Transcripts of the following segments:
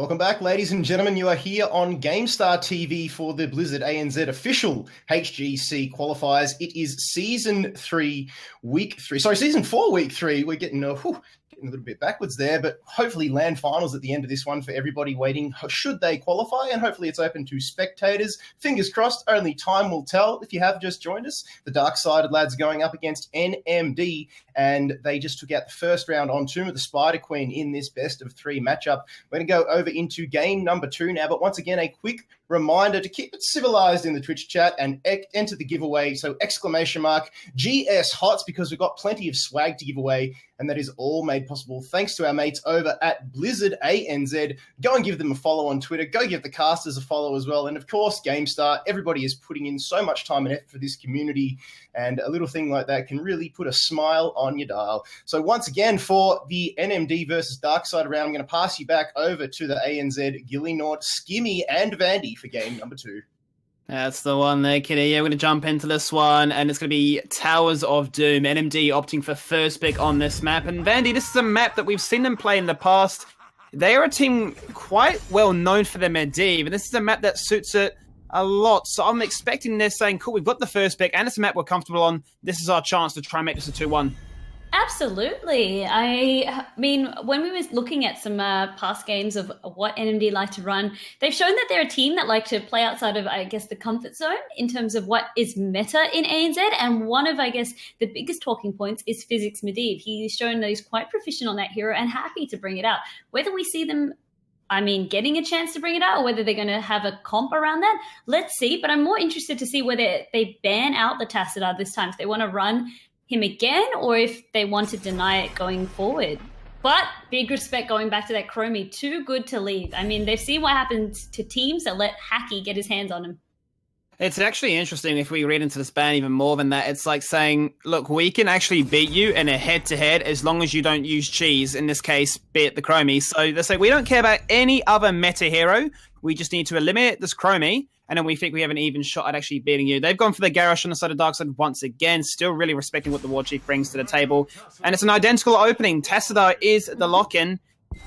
Welcome back, ladies and gentlemen. You are here on GameStar TV for the Blizzard ANZ official HGC qualifiers. It is season 4, week 3. We're getting a little bit backwards there, but hopefully land finals at the end of this one for everybody waiting should they qualify, and hopefully it's open to spectators. Fingers crossed, only time will tell. If you have just joined us, the Dark-Sided lads going up against NMD, and they just took out the first round on Tomb of the Spider Queen in this best of 3 matchup. We're going to go over into game number 2 now, but once again, a quick reminder to keep it civilized in the Twitch chat and enter the giveaway. So !GS HOTS, because we've got plenty of swag to give away, and that is all made possible thanks to our mates over at Blizzard ANZ. Go and give them a follow on Twitter. Go give the casters a follow as well. And of course, GameStar. Everybody is putting in so much time and effort for this community, and a little thing like that can really put a smile on your dial. So once again, for the NMD versus Darkside round, I'm going to pass you back over to the ANZ Gillinort, Skimmy, and Vandy for game number 2. That's the one there, Kitty. Yeah, we're going to jump into this one, and it's going to be Towers of Doom. NMD opting for first pick on this map. And Vandy, this is a map that we've seen them play in the past. They are a team quite well known for their Medivh, and this is a map that suits it a lot. So I'm expecting they're saying, cool, we've got the first pick, and it's a map we're comfortable on. This is our chance to try and make this a 2-1. Absolutely. I mean, when we were looking at some past games of what NMD like to run, they've shown that they're a team that like to play outside of, I guess, the comfort zone in terms of what is meta in ANZ. And one of, I guess, the biggest talking points is Physics Medivh. He's shown that he's quite proficient on that hero and happy to bring it out. Whether we see them getting a chance to bring it out, or whether they're going to have a comp around that, let's see. But I'm more interested to see whether they ban out the Tassadar this time, if they want to run him again, or if they want to deny it going forward. But big respect going back to that Chromie, too good to leave. I mean, they've seen what happens to teams that let Hacky get his hands on him. It's actually interesting if we read into this ban even more than that. It's like saying, look, we can actually beat you in a head-to-head as long as you don't use cheese, in this case, be it the Chromie. So they say, we don't care about any other meta hero. We just need to eliminate this Chromie, and then we think we have an even shot at actually beating you. They've gone for the Garrosh on the side of Darkside once again, still really respecting what the War Chief brings to the table. And it's an identical opening. Tassadar is the lock-in.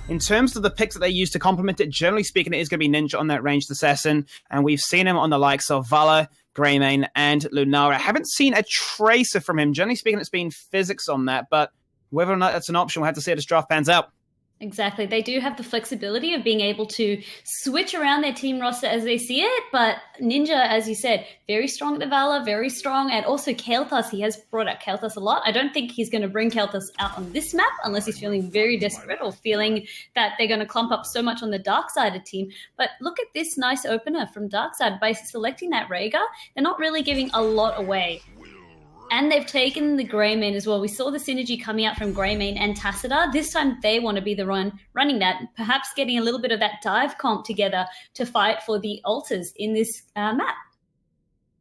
In terms of the picks that they use to complement it, generally speaking, it is going to be Ninja on that ranged assassin. And we've seen him on the likes of Vala, Greymane, and Lunara. I haven't seen a tracer from him. Generally speaking, it's been Physics on that. But whether or not that's an option, we'll have to see how this draft pans out. Exactly. They do have the flexibility of being able to switch around their team roster as they see it, but Ninja, as you said, very strong at the Valor, very strong, and also Kael'thas, he has brought out Kael'thas a lot. I don't think he's going to bring Kael'thas out on this map unless he's feeling very desperate or feeling that they're going to clump up so much on the Dark-Sided team. But look at this nice opener from Darkside. By selecting that Rhaegar, they're not really giving a lot away. And they've taken the Greymane as well. We saw the synergy coming out from Greymane and Tassadar. This time they want to be the one running that, perhaps getting a little bit of that dive comp together to fight for the altars in this map.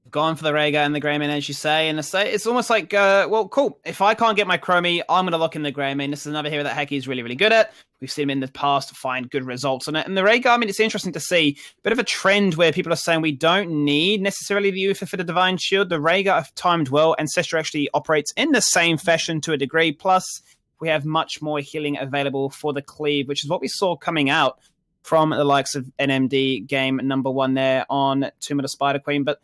Gone for the Rhaegar and the Greymane, as you say. And it's almost like, well, cool. If I can't get my Chromie, I'm going to lock in the Greymane. This is another hero that Hacky is really, really good at. We've seen him in the past find good results on it. And the Rhaegar, I mean, it's interesting to see. A bit of a trend where people are saying we don't need necessarily the Uther for the Divine Shield. The Rhaegar have timed well. Ancestor actually operates in the same fashion to a degree. Plus, we have much more healing available for the Cleave, which is what we saw coming out from the likes of NMD game number 1 there on Tomb of the Spider Queen. But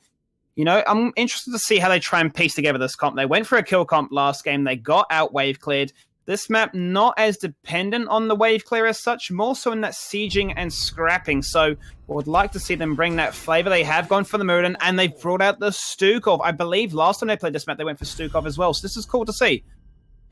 you know, I'm interested to see how they try and piece together this comp. They went for a kill comp last game. They got out wave cleared. This map not as dependent on the wave clear as such, more so in that sieging and scrapping. So I would like to see them bring that flavor. They have gone for the Muradin, and they've brought out the Stukov. I believe last time they played this map, they went for Stukov as well. So this is cool to see.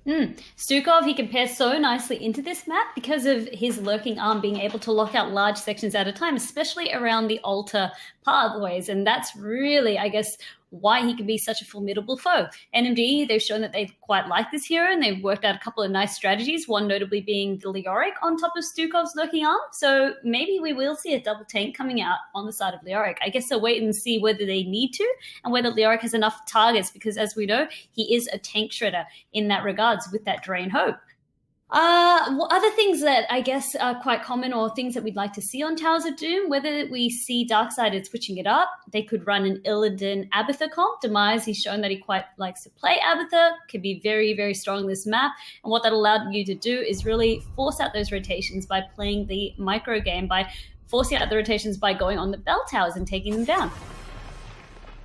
Stukov, he compares so nicely into this map because of his lurking arm being able to lock out large sections at a time, especially around the altar pathways. And that's really, I guess, why he can be such a formidable foe. NMD, they've shown that they quite like this hero, and they've worked out a couple of nice strategies, one notably being the Leoric on top of Stukov's lurking arm. So maybe we will see a double tank coming out on the side of Leoric. I guess they'll wait and see whether they need to and whether Leoric has enough targets, because as we know, he is a tank shredder in that regards with that Drain Hope. Other things that I guess are quite common or things that we'd like to see on Towers of Doom, whether we see Darksided switching it up, they could run an Illidan Abathur comp. Demise, he's shown that he quite likes to play Abathur, could be very, very strong in this map. And what that allowed you to do is really force out those rotations by playing the micro game, by forcing out the rotations by going on the bell towers and taking them down.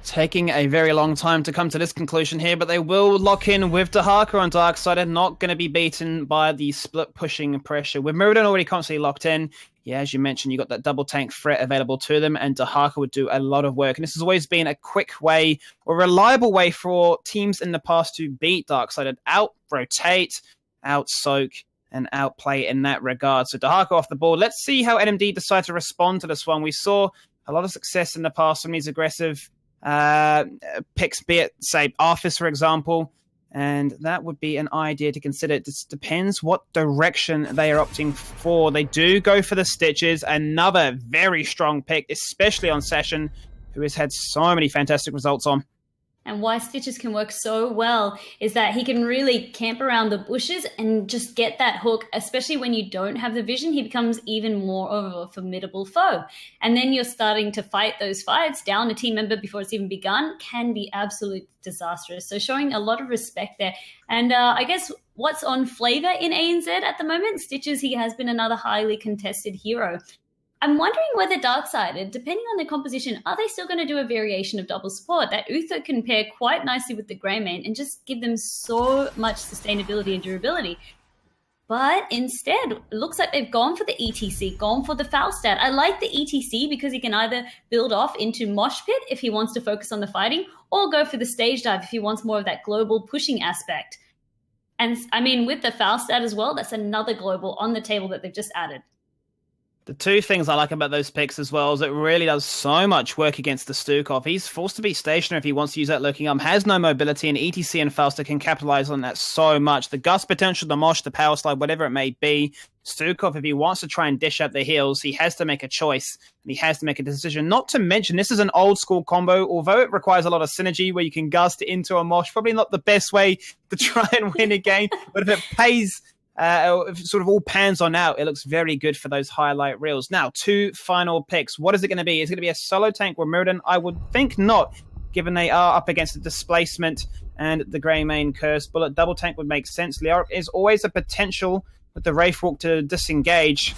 Taking a very long time to come to this conclusion here, but they will lock in with Dahaka on Darksided, not going to be beaten by the split pushing pressure. With Mirrodin already constantly locked in, yeah, as you mentioned, you got that double tank threat available to them, and Dahaka would do a lot of work. And this has always been a quick way, or reliable way for teams in the past to beat Darksided. Out-rotate, out-soak, and outplay in that regard. So Dahaka off the board. Let's see how NMD decide to respond to this one. We saw a lot of success in the past from these aggressive picks, be it, say, Arthas, for example, and that would be an idea to consider. It just depends what direction they are opting for. They do go for the Stitches, another very strong pick, especially on Session, who has had so many fantastic results on. And why Stitches can work so well is that he can really camp around the bushes and just get that hook, especially when you don't have the vision. He becomes even more of a formidable foe. And then you're starting to fight those fights down a team member before it's even begun can be absolute disastrous. So showing a lot of respect there. And I guess what's on flavor in ANZ at the moment, Stitches, he has been another highly contested hero. I'm wondering whether Darksided, depending on their composition, are they still going to do a variation of double support? That Uther can pair quite nicely with the Greymane and just give them so much sustainability and durability. But instead, it looks like they've gone for the ETC, gone for the Falstad. I like the ETC because he can either build off into Mosh Pit if he wants to focus on the fighting, or go for the Stage Dive if he wants more of that global pushing aspect. And I mean, with the Falstad as well, that's another global on the table that they've just added. The two things I like about those picks as well is it really does so much work against the Stukov. He's forced to be stationary if he wants to use that lurking arm, has no mobility, and ETC and Falster can capitalize on that so much. The gust potential, the mosh, the power slide, whatever it may be. Stukov, if he wants to try and dish up the heals, he has to make a choice, and he has to make a decision. Not to mention, this is an old school combo, although it requires a lot of synergy where you can gust into a mosh. Probably not the best way to try and win a game, but if it pays... if it sort of all pans on out, it looks very good for those highlight reels. Now, two final picks. What is it going to be? Is it going to be a solo tank with Mirrodin? I would think not, given they are up against the displacement and the Greymane Curse Bullet. Double tank would make sense. Liara is always a potential with the Wraithwalk to disengage.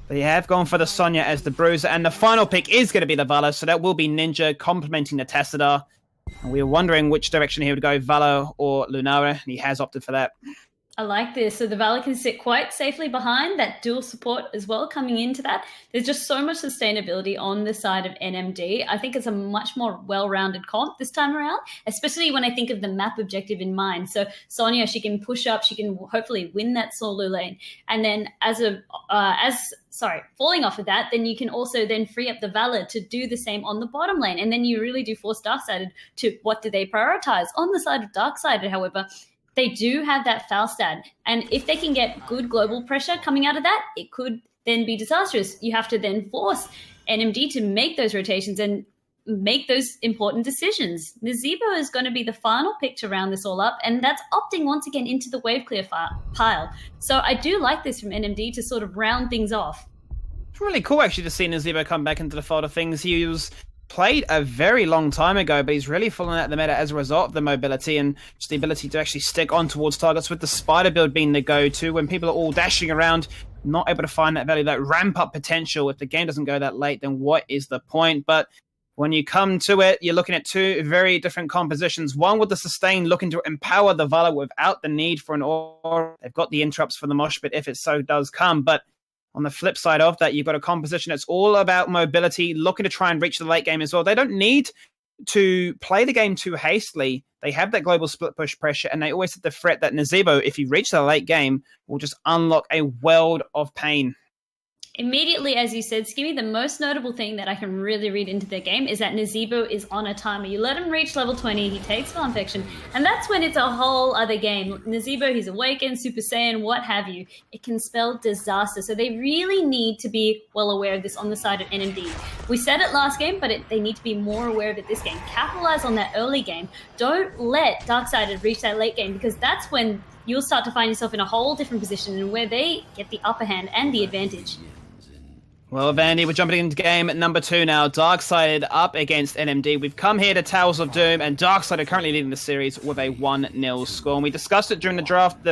They have gone for the Sonya as the Bruiser, and the final pick is going to be the Valor, so that will be Ninja complementing the Tassadar. And we were wondering which direction he would go, Valor or Lunara, and he has opted for that. I like this. So the Valor can sit quite safely behind that dual support as well coming into that. There's just so much sustainability on the side of NMD. I think it's a much more well-rounded comp this time around, especially when I think of the map objective in mind. So Sonya, she can push up, she can hopefully win that solo lane. And then falling off of that, then you can also then free up the Valor to do the same on the bottom lane. And then you really do force Darksided to what do they prioritize? On the side of Darksided, however, they do have that Falstad. And if they can get good global pressure coming out of that, it could then be disastrous. You have to then force NMD to make those rotations and make those important decisions. Nazeebo is going to be the final pick to round this all up, and that's opting once again into the wave clear pile. So I do like this from NMD to sort of round things off. It's really cool actually to see Nazeebo come back into the fold of things. He was played a very long time ago, but he's really fallen out of the meta as a result of the mobility and just the ability to actually stick on towards targets, with the spider build being the go-to when people are all dashing around, not able to find that value, that ramp-up potential. If the game doesn't go that late, then what is the point? But when you come to it, you're looking at two very different compositions. One with the sustain looking to empower the Valor without the need for an aura. They've got the interrupts for the mosh pit if it so does come, but on the flip side of that, you've got a composition that's all about mobility, looking to try and reach the late game as well. They don't need to play the game too hastily. They have that global split push pressure, and they always have the threat that Nazeebo, if you reach the late game, will just unlock a world of pain. Immediately, as you said, Skimmy, the most notable thing that I can really read into their game is that Nazeebo is on a timer. You let him reach level 20, he takes full infection, and that's when it's a whole other game. Nazeebo, he's awakened, Super Saiyan, what have you. It can spell disaster, so they really need to be well aware of this on the side of NMD. We said it last game, but they need to be more aware of it this game. Capitalize on that early game. Don't let Darksided reach that late game, because that's when you'll start to find yourself in a whole different position where they get the upper hand and the advantage. Well, Vandy, we're jumping into game number 2 now. Darksided up against NMD. We've come here to Towers of Doom, and Darksided currently leading the series with a 1-0 score. And we discussed it during the draft,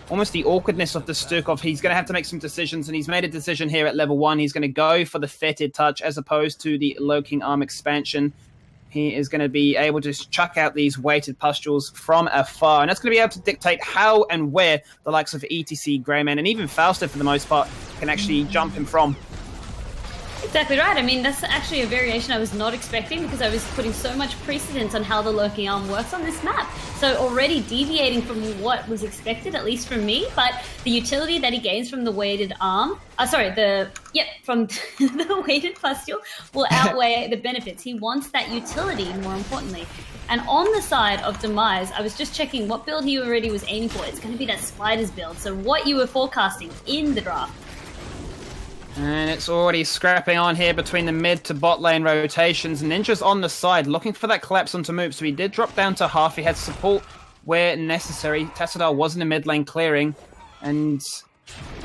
almost the awkwardness of the Stukov. He's going to have to make some decisions, and he's made a decision here at level 1. He's going to go for the Fetid Touch as opposed to the Loking Arm expansion. He is going to be able to chuck out these weighted pustules from afar, and that's going to be able to dictate how and where the likes of ETC, Greyman, and even Fausta, for the most part, can actually jump him from. Exactly right. I mean, that's actually a variation I was not expecting because I was putting so much precedence on how the Lurking Arm works on this map. So already deviating from what was expected, at least from me, but the utility that he gains from the weighted arm, from the weighted pustule will outweigh the benefits. He wants that utility, more importantly. And on the side of Demise, I was just checking what build he already was aiming for. It's going to be that Spiders build. So what you were forecasting in the draft. And it's already scrapping on here between the mid to bot lane rotations. Ninja's on the side, looking for that collapse onto Moop. So he did drop down to half. He had support where necessary. Tassadar was in the mid lane clearing. And,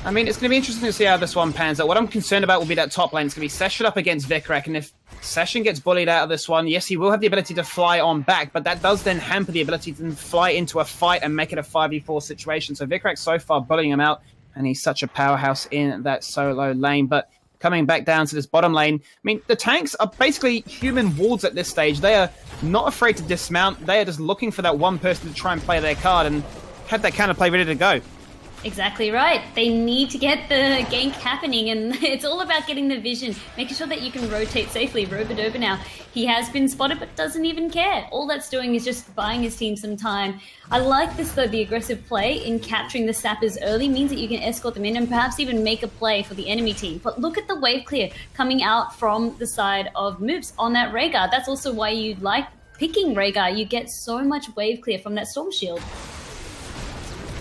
I mean, it's going to be interesting to see how this one pans out. What I'm concerned about will be that top lane. It's going to be Session up against Vikrak. And if Session gets bullied out of this one, yes, he will have the ability to fly on back. But that does then hamper the ability to fly into a fight and make it a 5v4 situation. So Vikrak so far bullying him out. And he's such a powerhouse in that solo lane. But coming back down to this bottom lane, I mean, the tanks are basically human wards at this stage. They are not afraid to dismount. They are just looking for that one person to try and play their card and have that counterplay ready to go. Exactly right. They need to get the gank happening, and it's all about getting the vision, making sure that you can rotate safely. Robodoba now, he has been spotted but doesn't even care. All that's doing is just buying his team some time. I like this though, the aggressive play in capturing the sappers early means that you can escort them in and perhaps even make a play for the enemy team. But look at the wave clear coming out from the side of Moops on that Rhaegar. That's also why you like picking Rhaegar. You get so much wave clear from that Storm Shield.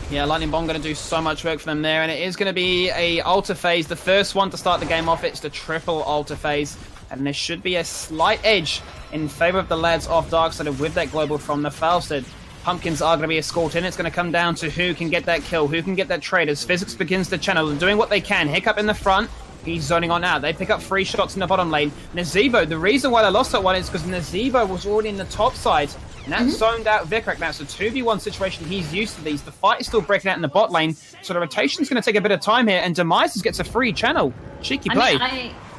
Yeah, Lightning Bomb going to do so much work for them there, and it is going to be a altar phase, the first one to start the game off. It's the triple altar phase, and there should be a slight edge in favor of the lads off Darksided with that global from the Falstad. Pumpkins are going to be escorted in. It's going to come down to who can get that kill, who can get that trade as Physics begins to channel and doing what they can. Hiccup in the front. He's zoning on out. They pick up 3 shots in the bottom lane. Nazebo, the reason why they lost that one is because Nazebo was already in the top side. And that zoned out Vikrak. Now it's a 2v1 situation. He's used to these. The fight is still breaking out in the bot lane. So the rotation's going to take a bit of time here. And Demise gets a free channel. Cheeky play.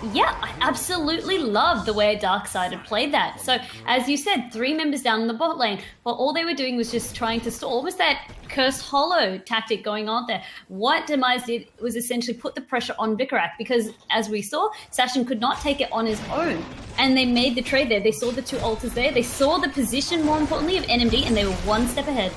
I absolutely love the way Darksided played that. So, as you said, 3 members down in the bot lane. Well, all they were doing was just trying to stall. Almost that Cursed Hollow tactic going on there. What Demise did was essentially put the pressure on Vikrak because, as we saw, Sashin could not take it on his own. And they made the trade there. They saw the 2 altars there. They saw the position, more importantly, of NMD, and they were one step ahead.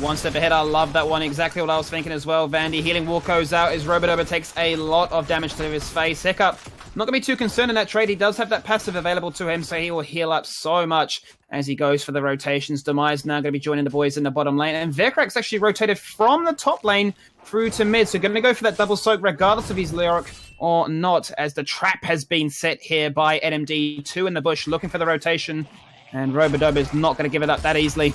One step ahead. I love that one. Exactly what I was thinking as well. Vandy healing wall goes out as Robodoba takes a lot of damage to his face. Hiccup, not going to be too concerned in that trade. He does have that passive available to him, so he will heal up so much as he goes for the rotations. Demise now going to be joining the boys in the bottom lane. And Vikrak's actually rotated from the top lane through to mid. So going to go for that double soak regardless of his Lyric or not, as the trap has been set here by NMD. 2 in the bush looking for the rotation. And Robodoba is not going to give it up that easily.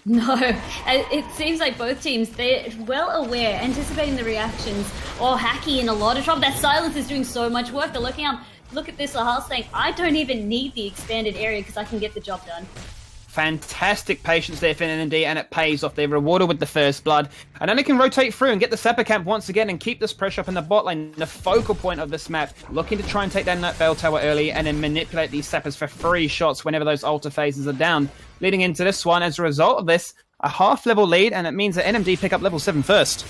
No, it seems like both teams, they're well aware, anticipating the reactions. Oh, Hacky in a lot of trouble. That silence is doing so much work. They're looking up. Look at this, Lahal saying, I don't even need the expanded area because I can get the job done. Fantastic patience there for NMD, and it pays off. They're rewarded with the first blood. And then they can rotate through and get the Sapper Camp once again and keep this pressure up in the bot lane, the focal point of this map, looking to try and take down that Bell Tower early and then manipulate these Sappers for free shots whenever those altar phases are down. Leading into this one, as a result of this, a half-level lead, and it means that NMD pick up level 7 first.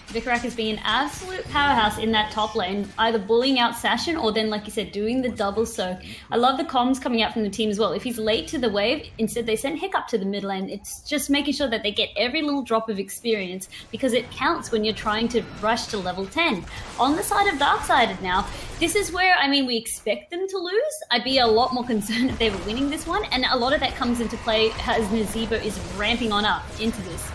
Vikrak has been an absolute powerhouse in that top lane, either bullying out Sashin or then, like you said, doing the double soak. I love the comms coming out from the team as well. If he's late to the wave, instead they send Hiccup to the mid lane. It's just making sure that they get every little drop of experience because it counts when you're trying to rush to level 10. On the side of Darksided now, this is where, I mean, we expect them to lose. I'd be a lot more concerned if they were winning this one, and a lot of that comes into play as Nazebo is ramping on up into this.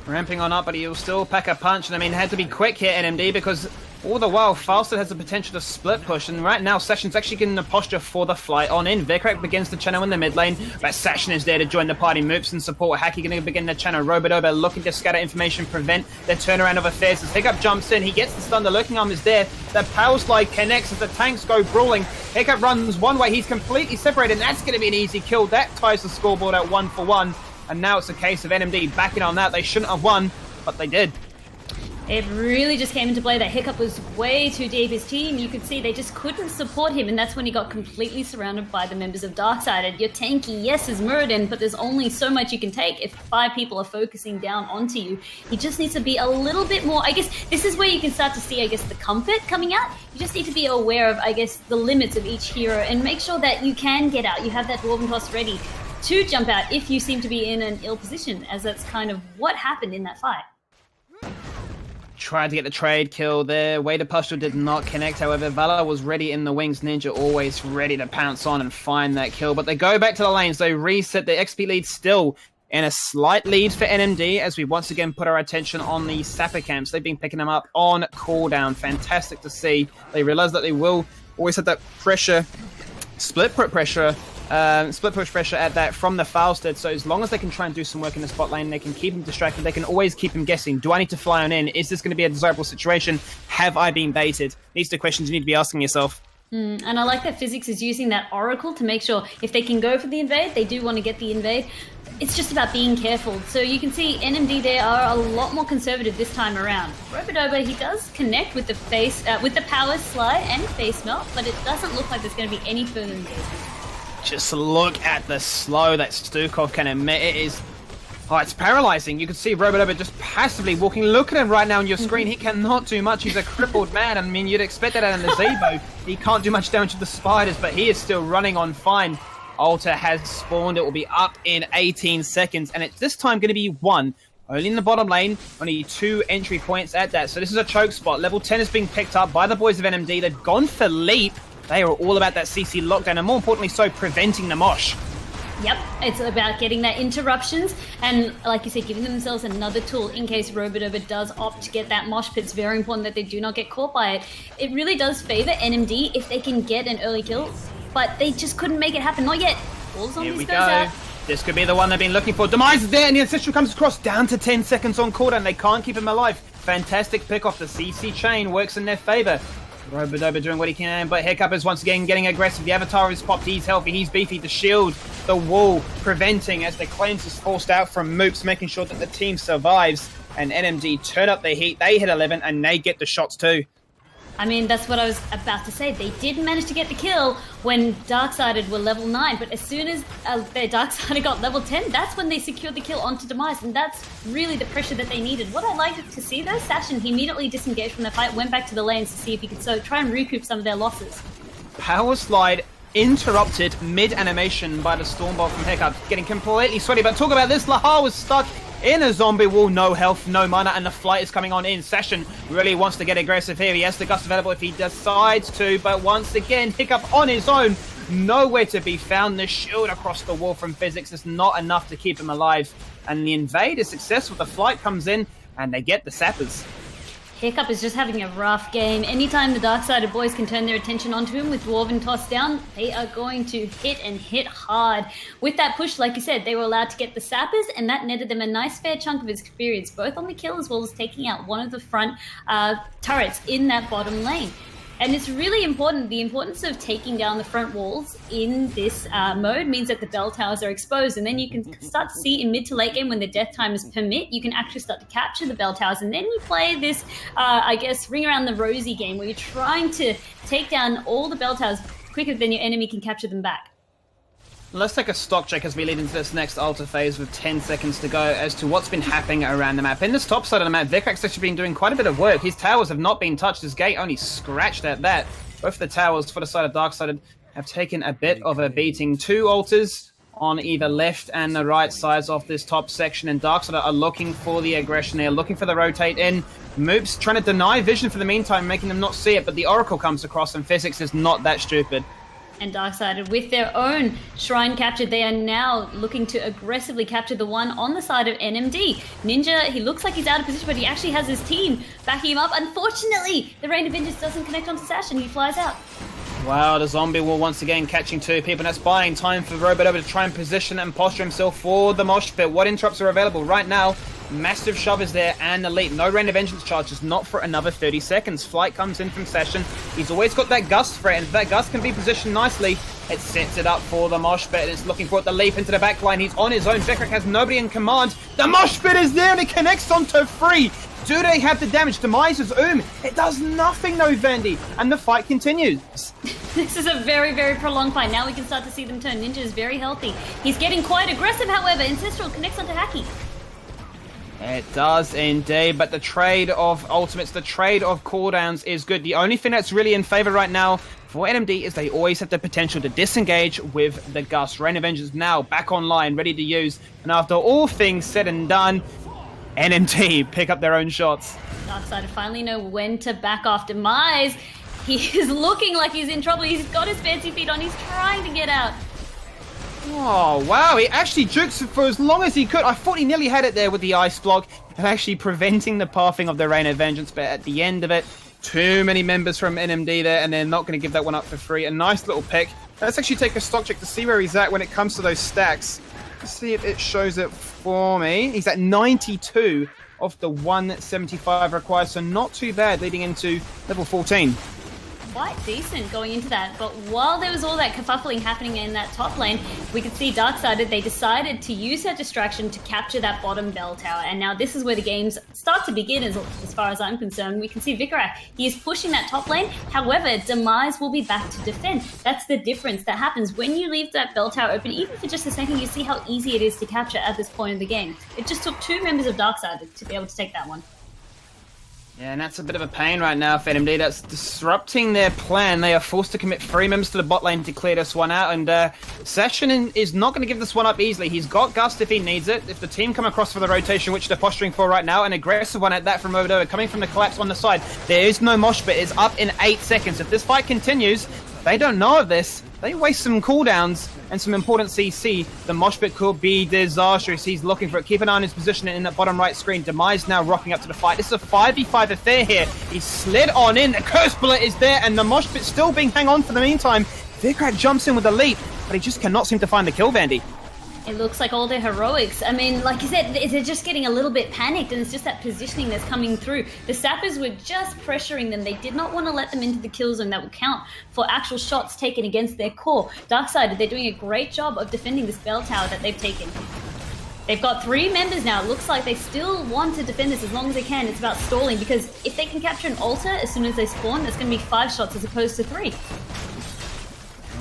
Ramping on up, but he'll still pack a punch. And I mean, had to be quick here, NMD, because all the while, Falstad has the potential to split push. And right now, Session's actually getting the posture for the flight on in. Vikrak begins to channel in the mid lane, but Session is there to join the party. Moops and support. Hacky going to begin the channel. Robodoba looking to scatter information, prevent the turnaround of affairs. As Hiccup jumps in, he gets the stun. The lurking arm is there. The power slide connects as the tanks go brawling. Hiccup runs one way. He's completely separated, and that's going to be an easy kill. That ties the scoreboard at 1-for-1. And now it's a case of NMD backing on that. They shouldn't have won, but they did. It really just came into play that Hiccup was way too deep. His team, you could see they just couldn't support him, and that's when he got completely surrounded by the members of Darksided. Your tanky, yes, is Muradin, but there's only so much you can take if 5 people are focusing down onto you. He just needs to be a little bit more, I guess, this is where you can start to see, I guess, the comfort coming out. You just need to be aware of, I guess, the limits of each hero and make sure that you can get out. You have that Dwarven Toss ready to jump out if you seem to be in an ill position, as that's kind of what happened in that fight. Tried to get the trade kill there. Way to Pustule did not connect. However, Valor was ready in the wings. Ninja always ready to pounce on and find that kill. But they go back to the lanes. They reset. The XP lead still in a slight lead for NMD as we once again put our attention on the Sapper camps. They've been picking them up on cooldown. Fantastic to see. They realize that they will always have that pressure, split push pressure at that from the Falstad. So as long as they can try and do some work in the spot lane, they can keep him distracted. They can always keep him guessing. Do I need to fly on in? Is this going to be a desirable situation? Have I been baited? These are the questions you need to be asking yourself. And I like that Physics is using that Oracle to make sure if they can go for the invade, they do want to get the invade. It's just about being careful. So you can see NMD there are a lot more conservative this time around. Robodoba, he does connect with the power slide and face melt, but it doesn't look like there's going to be any further engagement. Just look at the slow that Stukov can emit. It is... Oh, it's paralyzing. You can see Robodoba just passively walking. Look at him right now on your screen. He cannot do much. He's a crippled man. I mean, you'd expect that out of the Zebo. He can't do much damage to the spiders, but he is still running on fine. Alter has spawned. It will be up in 18 seconds, and it's this time going to be 1. Only in the bottom lane, only 2 entry points at that. So this is a choke spot. Level 10 is being picked up by the boys of NMD. They've gone for Leap. They are all about that CC lockdown, and more importantly so, preventing the mosh. Yep, it's about getting that interruptions and, like you said, giving themselves another tool in case Robodoba does opt to get that mosh pit. It's very important that they do not get caught by it. It really does favor NMD if they can get an early kill, but they just couldn't make it happen. Not yet. All zombies Here we goes go. out. This could be the one they've been looking for. Demise is there, and the Ancestral comes across down to 10 seconds on cooldown. They can't keep him alive. Fantastic pick off. The CC chain works in their favor. Robodoba doing what he can, but Hiccup is once again getting aggressive. The Avatar is popped, he's healthy, he's beefy. The shield, the wall, preventing as the cleanse is forced out from Moops, making sure that the team survives. And NMD turn up the heat, they hit 11, and they get the shots too. I mean, that's what I was about to say. They did manage to get the kill when Darksided were level 9, but as soon as their Darksided got level 10, that's when they secured the kill onto Demise, and that's really the pressure that they needed. What I liked to see though, Sashin, he immediately disengaged from the fight, went back to the lanes to see if he could try and recoup some of their losses. Power slide interrupted mid-animation by the Stormbolt from Hiccup, getting completely sweaty, but talk about this, Lahar was stuck in a zombie wall, no health, no mana, and the flight is coming on in. Session really wants to get aggressive here. He has the gust available if he decides to, but once again, Hiccup on his own, nowhere to be found. The shield across the wall from Physics is not enough to keep him alive, and the invade is successful. The flight comes in, and they get the sappers. Hiccup is just having a rough game. Anytime the Darksided boys can turn their attention onto him with Dwarven Toss down, they are going to hit and hit hard. With that push, like you said, they were allowed to get the sappers, and that netted them a nice fair chunk of experience, both on the kill as well as taking out one of the front turrets in that bottom lane. And it's really important. The importance of taking down the front walls in this mode means that the bell towers are exposed, and then you can start to see in mid to late game when the death timers permit, you can actually start to capture the bell towers, and then you play this, I guess, ring around the rosy game where you're trying to take down all the bell towers quicker than your enemy can capture them back. Let's take a stock check as we lead into this next altar phase with 10 seconds to go as to what's been happening around the map. In this top side of the map, Vikrak's actually been doing quite a bit of work. His towers have not been touched. His gate only scratched at that. Both the towers for the side of Darksided have taken a bit of a beating. 2 altars on either left and the right sides of this top section, and Darksided are looking for the aggression. They're looking for the rotate in. Moops trying to deny vision for the meantime, making them not see it, but the Oracle comes across, and Physics is not that stupid. And Darksided, with their own shrine captured, they are now looking to aggressively capture the one on the side of NMD. Ninja, he looks like he's out of position, but he actually has his team backing him up. Unfortunately, the Rain of Vengeance doesn't connect onto Sash and he flies out. Wow, the zombie will once again catching 2 people, and that's buying time for Robodobo to try and position and posture himself for the mosh pit. What interrupts are available right now? Massive shove is there and the leap. No Rain of Vengeance charges, not for another 30 seconds. Flight comes in from Session. He's always got that gust threat, and if that gust can be positioned nicely, it sets it up for the mosh pit, and it's looking for it. The leap into the back line. He's on his own. Vekrak has nobody in command. The mosh pit is there, and it connects onto Free. Do they have the damage? Demise's It does nothing though, Vandy, and the fight continues. This is a very, very prolonged fight. Now we can start to see them turn. Ninja is very healthy. He's getting quite aggressive, however. Ancestral connects onto Hacky. It does indeed, but the trade of ultimates, the trade of cooldowns is good. The only thing that's really in favor right now for NMD is they always have the potential to disengage with the Gust. Rain of Vengeance now back online, ready to use. And after all things said and done, NMD pick up their own shots. Darksided finally know when to back off. Demise, he is looking like he's in trouble. He's got his fancy feet on. He's trying to get out. Oh, wow. He actually jukes for as long as he could. I thought he nearly had it there with the ice block and actually preventing the pathing of the Rain of Vengeance. But at the end of it, too many members from NMD there, and they're not going to give that one up for free. A nice little pick. Let's actually take a stock check to see where he's at when it comes to those stacks. Let's see if it shows it for me. He's at 92 of the 175 required, so not too bad leading into level 14. Quite decent going into that, but while there was all that kerfuffling happening in that top lane, we could see Darksided, they decided to use that distraction to capture that bottom bell tower, and now this is where the games start to begin as far as I'm concerned. We can see Vikarak, he is pushing that top lane, however, Demise will be back to defend. That's the difference that happens when you leave that bell tower open, even for just a second. You see how easy it is to capture at this point of the game. It just took 2 members of Darksided to be able to take that one. Yeah, and that's a bit of a pain right now for NMD. That's disrupting their plan. They are forced to commit 3 members to the bot lane to clear this one out, and Session is not going to give this one up easily. He's got Gust if he needs it. If the team come across for the rotation, which they're posturing for right now, an aggressive one at that from Robodobo, coming from the collapse on the side. There is no mosh pit. It's up in 8 seconds. If this fight continues, they don't know of this. They waste some cooldowns and some important CC. The mosh pit could be disastrous. He's looking for it. Keep an eye on his position in that bottom right screen. Demise now rocking up to the fight. This is a 5v5 affair here. He slid on in. The curse bullet is there, and the mosh pit still being hang on for the meantime. Vikrat jumps in with a leap, but he just cannot seem to find the kill, Vandy. It looks like all their heroics. I mean, like you said, they're just getting a little bit panicked, and it's just that positioning that's coming through. The Sappers were just pressuring them. They did not want to let them into the kill zone that would count for actual shots taken against their core. Darksided, they're doing a great job of defending this bell tower that they've taken. They've got 3 members now. It looks like they still want to defend this as long as they can. It's about stalling, because if they can capture an altar as soon as they spawn, there's going to be 5 shots as opposed to 3.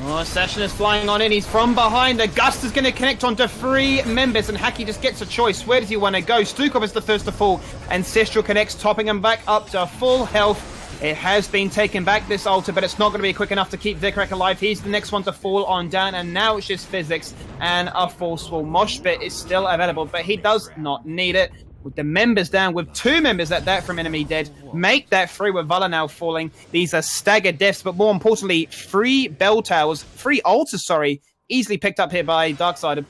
Oh, Session is flying on in. He's from behind. The Gust is going to connect onto 3 members, and Hacky just gets a choice. Where does he want to go? Stukov is the first to fall. Ancestral connects, topping him back up to full health. It has been taken back, this altar, but it's not going to be quick enough to keep Vikarak alive. He's the next one to fall on down, and now it's just physics and a forceful mosh pit is still available, but he does not need it. With the members down, with 2 members at that from enemy dead, make that 3 with Vala now falling. These are staggered deaths, but more importantly, 3 bell towers, 3 altars, easily picked up here by Darksided.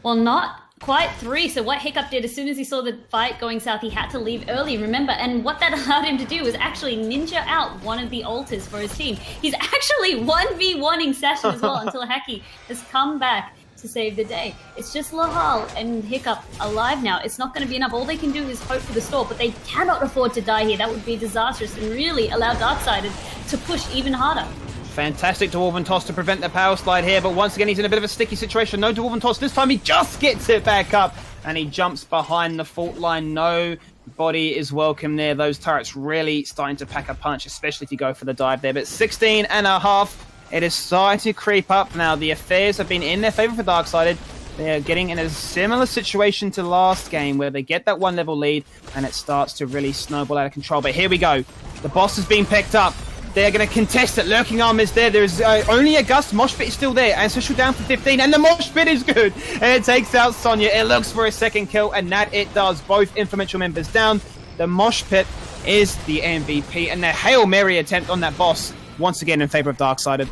Well, not quite 3. So what Hiccup did, as soon as he saw the fight going south, he had to leave early, remember? And what that allowed him to do was actually ninja out one of the altars for his team. He's actually 1v1ing Session as well until Hacky has come back to save the day. It's just Lahal and Hiccup alive now. It's not going to be enough. All they can do is hope for the stall, but they cannot afford to die here. That would be disastrous and really allow Darksided to push even harder. Fantastic Dwarven Toss to prevent the power slide here, but once again he's in a bit of a sticky situation. No Dwarven Toss this time. He just gets it back up and he jumps behind the fault line. Nobody is welcome there. Those turrets really starting to pack a punch, especially if you go for the dive there. But 16 and a half. It is starting to creep up now. The affairs have been in their favor for Darksided. They are getting in a similar situation to last game where they get that 1 level lead and it starts to really snowball out of control. But here we go. The boss is being picked up. They're going to contest it. Lurking Arm is there. There is only a Gust. Mosh Pit is still there. Ancestral down for 15. And the Mosh Pit is good. And it takes out Sonya. It looks for a second kill. And that it does. Both influential members down. The Mosh Pit is the MVP. And the Hail Mary attempt on that boss once again in favor of Darksided.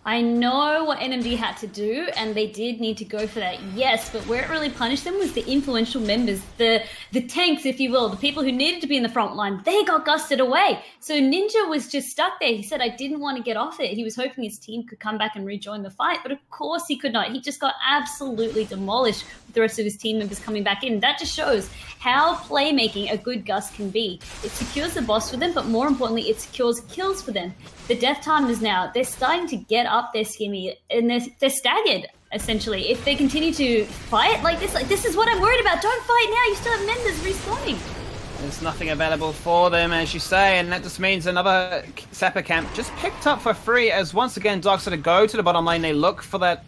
I know what NMD had to do, and they did need to go for that, yes, but where it really punished them was the influential members, the tanks, if you will, the people who needed to be in the front line. They got gusted away. So Ninja was just stuck there. He said, I didn't want to get off it. He was hoping his team could come back and rejoin the fight, but of course he could not. He just got absolutely demolished with the rest of his team members coming back in. That just shows how playmaking a good Gus can be. It secures the boss for them, but more importantly, it secures kills for them. The death timers now, they're starting to get up their skimmy, and they're staggered, essentially. If they continue to fight like this is what I'm worried about. Don't fight now. You still have members respawning. There's nothing available for them, as you say, and that just means another Sapper camp just picked up for free as once again Darkseid go to the bottom lane. They look for that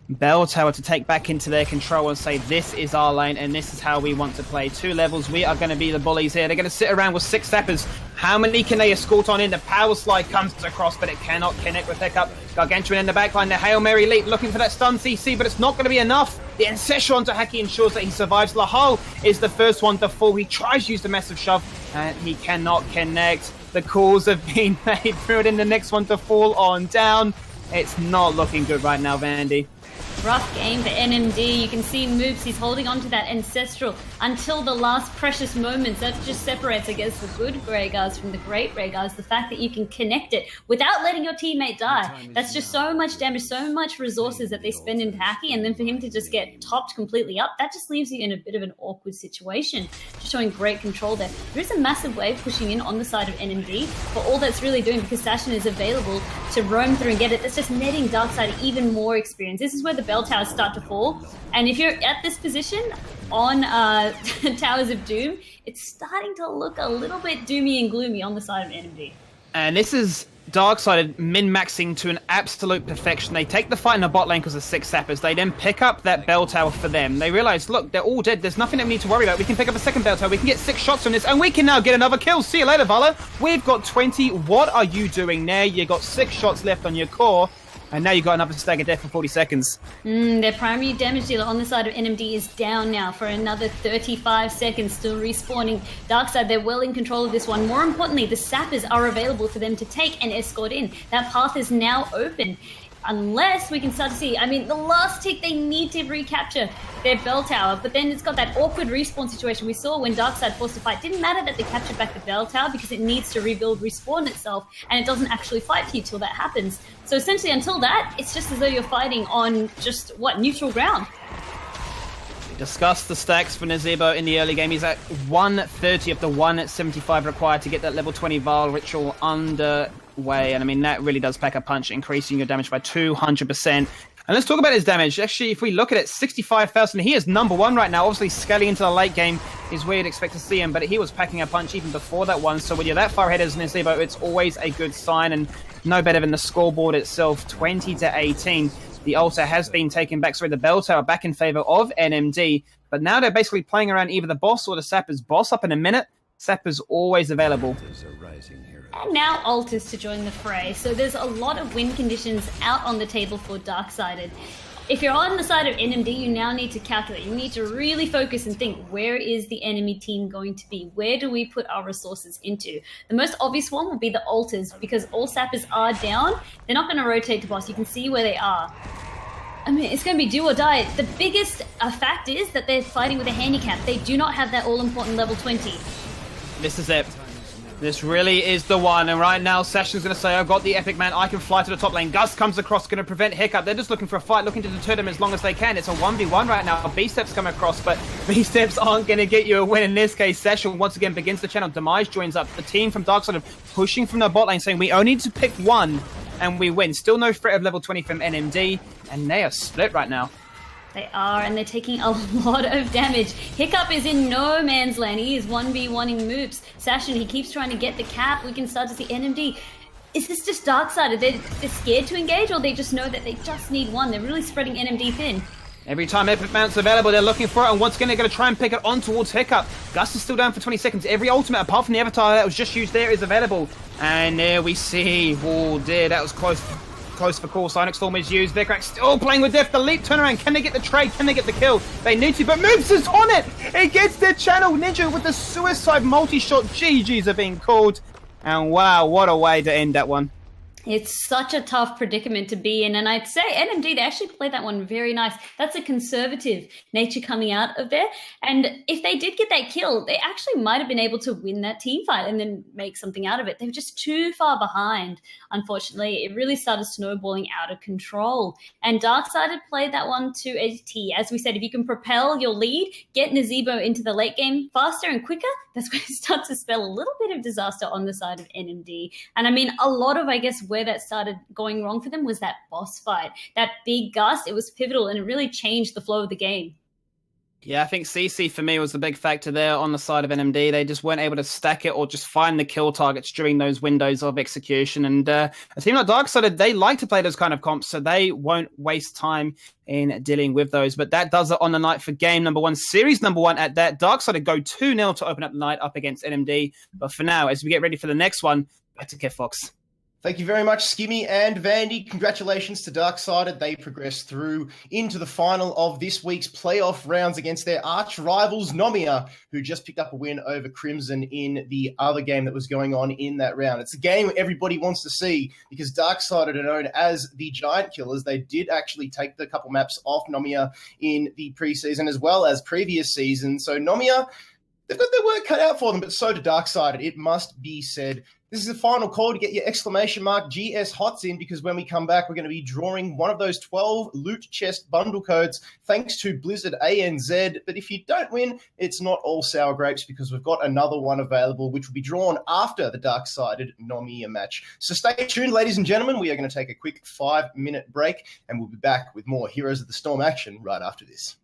Bell Tower to take back into their control and say, this is our lane and this is how we want to play. 2 levels, we are going to be the bullies here. They're going to sit around with 6 Sappers. How many can they escort on in? The power slide comes across, but it cannot connect with Hiccup. Gargantuan in the backline, the Hail Mary leap, looking for that stun CC, but it's not going to be enough. The Ancestral onto Haki ensures that he survives. Lahal is the first one to fall. He tries to use the massive shove, and he cannot connect. The calls have been made through it in the next one to fall on down. It's not looking good right now, Vandy. Rough game for NMD. You can see Moops, he's holding on to that Ancestral until the last precious moments. That just separates, I guess, the good Greyguards from the great Greyguards. The fact that you can connect it without letting your teammate die. That's just so much damage, so much resources that they spend in Haki, and then for him to just get topped completely up, that just leaves you in a bit of an awkward situation. Just showing great control there. There is a massive wave pushing in on the side of NMD, but all that's really doing, because Sashin is available to roam through and get it, that's just netting Darkseid even more experience. This is where the bell towers start to fall, and if you're at this position on Towers of Doom, it's starting to look a little bit doomy and gloomy on the side of NMD. And this is Darkseid min-maxing to an absolute perfection. They take the fight in the bot lane because of 6 Sappers. They then pick up that bell tower for them. They realize, look, they're all dead. There's nothing that we need to worry about. We can pick up a second bell tower. We can get 6 shots from this, and we can now get another kill. See you later, Vala. We've got 20. What are you doing there? You got 6 shots left on your core. And now you've got another stagger death for 40 seconds. Their primary damage dealer on the side of NMD is down now for another 35 seconds, still respawning. Darkseid, they're well in control of this one. More importantly, the Sappers are available for them to take and escort in. That path is now open. Unless we can start to see, I mean, the last tick, they need to recapture their bell tower, but then it's got that awkward respawn situation we saw when Darkseid forced to fight. Didn't matter that they captured back the bell tower because it needs to rebuild, respawn itself, and it doesn't actually fight for you till that happens. So essentially, until that, it's just as though you're fighting on just, neutral ground. We discussed the stacks for Nazebo in the early game. He's at 130 of the 175 required to get that level 20 Vial Ritual underway, and I mean, that really does pack a punch, increasing your damage by 200%. And let's talk about his damage. Actually, if we look at it, 65,000. He is number 1 right now. Obviously, scaling into the late game is where you'd expect to see him, but he was packing a punch even before that one. So when you're that far ahead as Nazebo, it's always a good sign, and no better than the scoreboard itself, 20-18. The altar has been taken back, the bell tower back in favor of NMD, but now they're basically playing around either the boss or the Sappers. Boss up in a minute. Sappers always available. And now alters to join the fray. So there's a lot of win conditions out on the table for Darksided. If you're on the side of NMD, you now need to calculate. You need to really focus and think, where is the enemy team going to be? Where do we put our resources into? The most obvious one will be the altars, because all Sappers are down. They're not going to rotate to boss. You can see where they are. I mean, it's going to be do or die. The biggest fact is that they're fighting with a handicap. They do not have that all-important level 20. This is it. This really is the one, and right now Sashin's going to say, I've got the epic man, I can fly to the top lane. Gus comes across, going to prevent Hiccup. They're just looking for a fight, looking to deter them as long as they can. It's a 1v1 right now. B-Steps come across, but B-Steps aren't going to get you a win in this case. Sashin once again begins the channel. Demise joins up. The team from Darkseid pushing from the bot lane, saying we only need to pick one and we win. Still no threat of level 20 from NMD, and they are split right now. They are, and they're taking a lot of damage. Hiccup is in no man's land. He is 1v1ing Moops. Sashin, he keeps trying to get the cap. We can start to see NMD. Is this just Darkseid? They're scared to engage, or they just know that they just need one? They're really spreading NMD thin. Every time Epic Mount's available, they're looking for it, and once again, they're going to try and pick it on towards Hiccup. Gus is still down for 20 seconds. Every ultimate, apart from the avatar that was just used there, is available. And there we see, oh dear, that was close for call. Sonic Storm is used. Vikrak still playing with death. The leap turnaround. Can they get the trade? Can they get the kill? They need to, but Moops is on it. It gets their channel. Ninja with the suicide multi-shot. GGs are being called. And wow, what a way to end that one. It's such a tough predicament to be in. And I'd say NMD, they actually played that one very nice. That's a conservative nature coming out of there. And if they did get that kill, they actually might have been able to win that team fight and then make something out of it. They were just too far behind, unfortunately. It really started snowballing out of control. And Darksided played that one to a T. As we said, if you can propel your lead, get Nazebo into the late game faster and quicker, that's when it starts to spell a little bit of disaster on the side of NMD. And I mean, a lot of, I guess, where that started going wrong for them was that boss fight. That big gust, it was pivotal and it really changed the flow of the game. Yeah, I think CC for me was the big factor there on the side of NMD. They just weren't able to stack it or just find the kill targets during those windows of execution. And a team like Darksided, they like to play those kind of comps, so they won't waste time in dealing with those. But that does it on the night for game number 1, series number 1 at that. Darksided go 2-0 to open up the night up against NMD. But for now, as we get ready for the next one, back to Kev Fox. Thank you very much, Skimmy and Vandy. Congratulations to Darksided. They progressed through into the final of this week's playoff rounds against their arch rivals, Nomiya, who just picked up a win over Crimson in the other game that was going on in that round. It's a game everybody wants to see because Darksided are known as the Giant Killers. They did actually take the couple maps off Nomiya in the preseason as well as previous seasons. So Nomiya, they've got their work cut out for them, but so did Darksided. It must be said. This is the final call to get your exclamation mark GS HOTS in, because when we come back, we're going to be drawing one of those 12 loot chest bundle codes thanks to Blizzard ANZ. But if you don't win, it's not all sour grapes, because we've got another one available, which will be drawn after the Darksided Nomiya match. So stay tuned, ladies and gentlemen. We are going to take a quick 5-minute break, and we'll be back with more Heroes of the Storm action right after this.